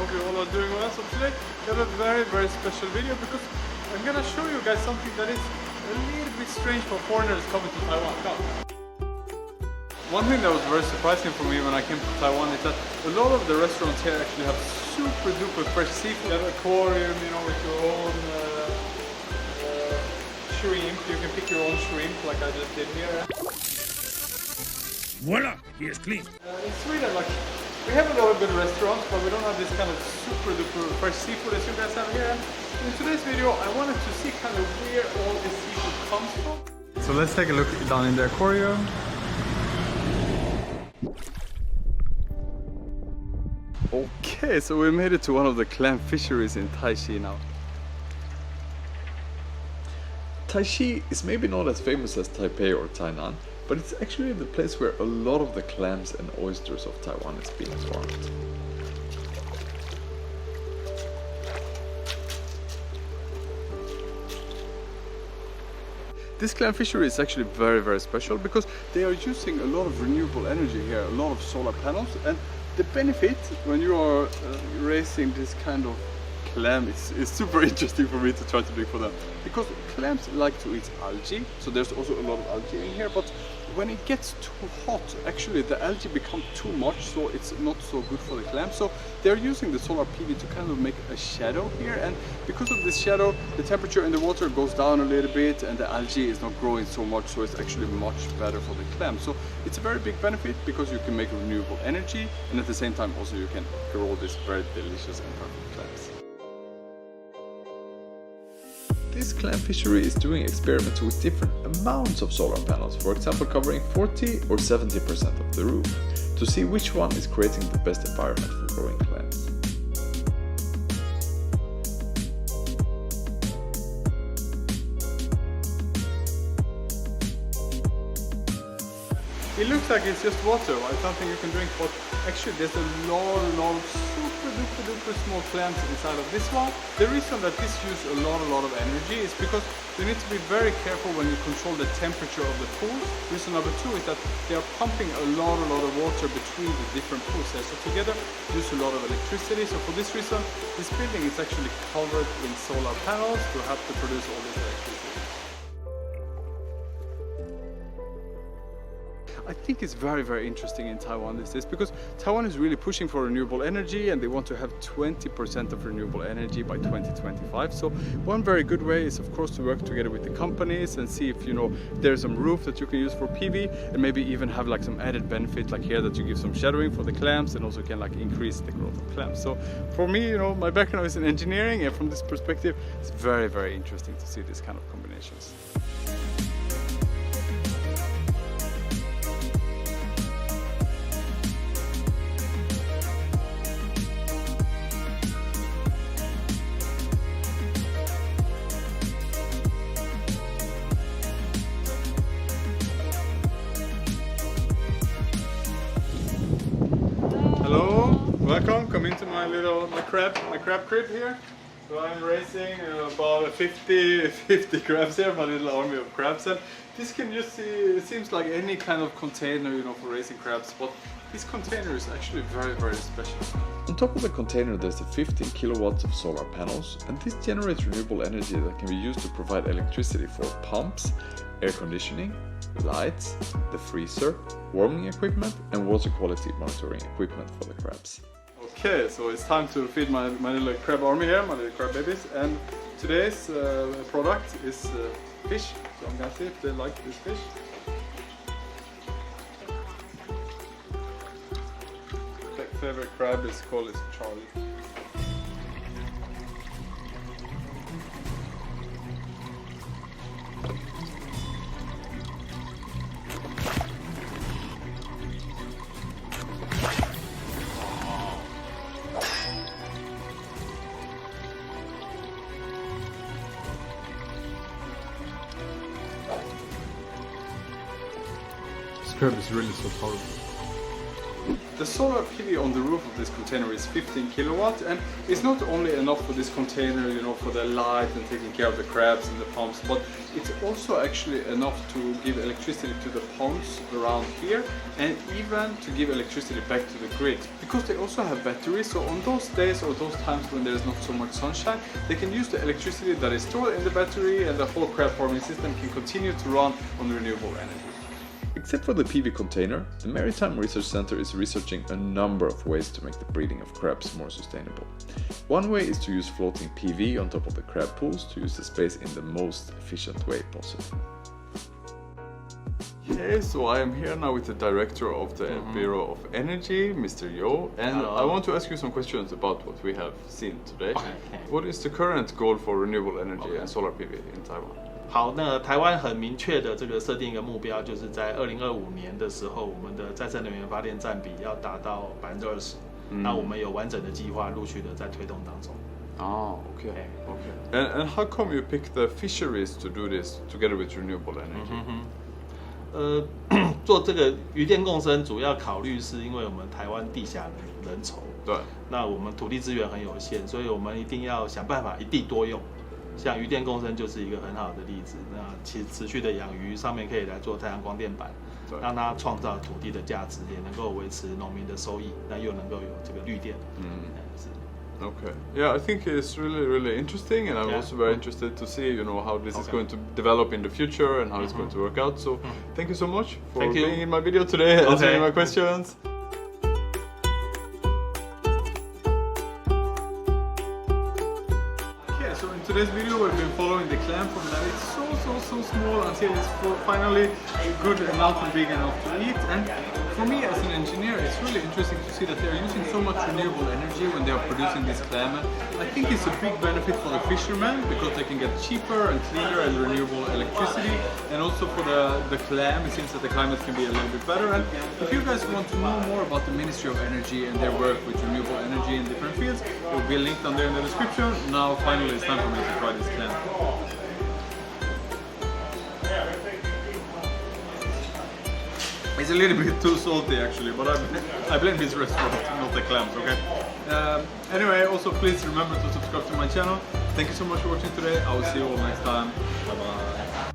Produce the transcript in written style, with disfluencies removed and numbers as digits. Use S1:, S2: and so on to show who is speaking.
S1: hope you all are doing well. So today we have a very special video because I'm gonna show you guys something that is a little bit strange for foreigners coming to Taiwan. Come. One thing that was very surprising for me when I came to Taiwan is that a lot of the restaurants here actually have super duper fresh seafood. You have an aquarium, you know, with your own shrimp. You can pick your own shrimp like I just did here.
S2: Voila, he is clean.
S1: In Sweden, like, we have a lot of good restaurants, but we don't have this kind of super duper fresh seafood as you guys have here. In today's video, I wanted to see kind of where all this seafood comes from. So let's take a look down in the aquarium. Okay, so we made it to one of the clam fisheries in Taichi now.
S3: Taichi is maybe not as famous as Taipei or Tainan, but it's actually the place where a lot of the clams and oysters of Taiwan is being farmed.
S1: This clam fishery is actually very special because they are using a lot of renewable energy here, a lot of solar panels, and the benefit when you are raising this kind of clam is super interesting for me to try to do for them, because clams like to eat algae, so there's also a lot of algae in here, but when it gets too hot, actually the algae become too much, so it's not so good for the clams. So they're using the solar PV to kind of make a shadow here, and because of this shadow the temperature in the water goes down a little bit and the algae is not growing so much, so it's actually much better for the clams. So it's a very big benefit because you can make renewable energy, and at the same time also you can grow this very delicious and perfect clams.
S3: This clam fishery is doing experiments with different amounts of solar panels, for example covering 40 or 70% of the roof, to see which one is creating the best environment for growing clams.
S1: It looks like it's just water, right? Something you can drink, but actually there's a lot of super duper small clams inside of this one. The reason that this uses a lot of energy is because you need to be very careful when you control the temperature of the pool. Reason number two is that they are pumping a lot of water between the different pools there, so together use a lot of electricity. So for this reason, this building is actually covered in solar panels to help to produce all this electricity. I think it's very interesting in Taiwan these days because Taiwan is really pushing for renewable energy, and they want to have 20% of renewable energy by 2025. So one very good way is of course to work together with the companies and see if, you know, there's some roof that you can use for PV, and maybe even have like some added benefit like here that you give some shadowing for the clams and also can like increase the growth of clams. So for me, you know, my background is in engineering, and from this perspective it's very interesting to see these kind of combinations. Hello, welcome. Come into my crab crib here. So I'm raising about 50 crabs here, my little army of crabs. And this can just see, it seems like any kind of container, you know, for raising crabs, but this container is actually very special.
S3: On top of the container there's the 15 kilowatts of solar panels, and this generates renewable energy that can be used to provide electricity for pumps, air conditioning, lights, the freezer, warming equipment, and water quality monitoring equipment for the crabs.
S1: Okay, so it's time to feed my little crab army here, my little crab babies, and today's product is fish. So I'm gonna see if they like this fish. Favorite crab is called Charlie. This crab is really so powerful. The solar PV on the roof of this container is 15 kilowatts, and it's not only enough for this container, you know, for the light and taking care of the crabs and the pumps, but it's also actually enough to give electricity to the ponds around here, and even to give electricity back to the grid. Because they also have batteries, so on those days or those times when there's not so much sunshine, they can use the electricity that is stored in the battery, and the whole crab farming system can continue to run on renewable energy.
S3: Except for the PV container, the Maritime Research Center is researching a number of ways to make the breeding of crabs more sustainable. One way is to use floating PV on top of the crab pools to use the space in the most efficient way possible.
S1: Okay, so I am here now with the director of the Bureau of Energy, Mr. Yo, and I want to ask you some questions about what we have seen today. What is the current goal for renewable energy and solar PV in Taiwan?
S2: 好，那台湾很明确的这个设定一个目标，就是在2025年的时候，我们的再生能源发电占比要达到20%。那我们有完整的计划，陆续的在推动当中。
S1: Oh, okay, okay. And how come you pick the fisheries to do this together with renewable energy?
S2: 做这个渔电共生，主要考虑是因为我们台湾地狭人稠，
S1: 对，
S2: 那我们土地资源很有限，所以我们一定要想办法一地多用。像渔电共生就是一个很好的例子。那其实持续的养鱼，上面可以来做太阳光电板，让它创造土地的价值，也能够维持农民的收益，那又能够有这个绿电。
S1: Okay. Yeah, I think it's really, really interesting, and I'm also very interested to see, you know, how this is going to develop in the future and how it's going to work out. So, thank you so much for being in my video today, answering my questions. Okay, so in today's video, we've been following the clam from that it's so small until it's finally good enough and big enough to eat. And for me as an engineer, it's really interesting to see that they're using so much renewable energy when they are producing this clam. And I think it's a big benefit for the fishermen because they can get cheaper and cleaner and renewable electricity. And also for the clam, it seems that the climate can be a little bit better. And if you guys want to know more about the Ministry of Energy and their work with renewable energy in different fields, it will be linked down there in the description. Now finally it's time for me to try this clam. It's a little bit too salty actually, but I blame this restaurant, not the clams, okay? Anyway, also please remember to subscribe to my channel. Thank you so much for watching today. I will see you all next time. Bye bye.